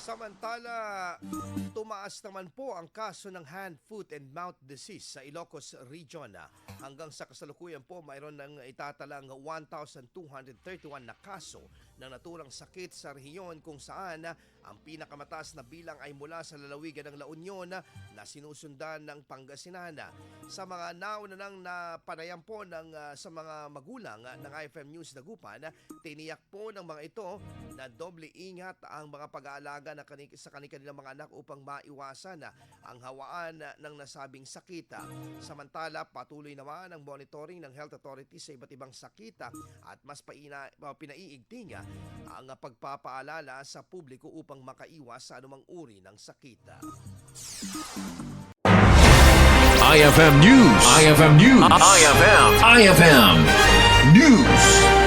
Samantala, tumaas naman po ang kaso ng hand, foot, and mouth disease sa Ilocos Region. Hanggang sa kasalukuyan po, mayroon ng itatalang 1,231 na kaso ng naturang sakit sa rehiyon kung saan ang pinakamataas na bilang ay mula sa lalawigan ng La Union na sinusundan ng Pangasinan. Sa mga nauna nang napanayam po sa mga magulang ng IFM News Dagupan, tiniyak po ng mga ito na doble ingat ang mga pag-aalaga sa kanilang mga anak upang maiwasan ang hawaan ng nasabing sakit. Samantala, patuloy naman ang monitoring ng health authorities sa iba't ibang sakit at mas pinaiigting ang pagpapaalala sa publiko upang makaiwas sa anumang uri ng sakit. IFM News. IFM News. IFM News.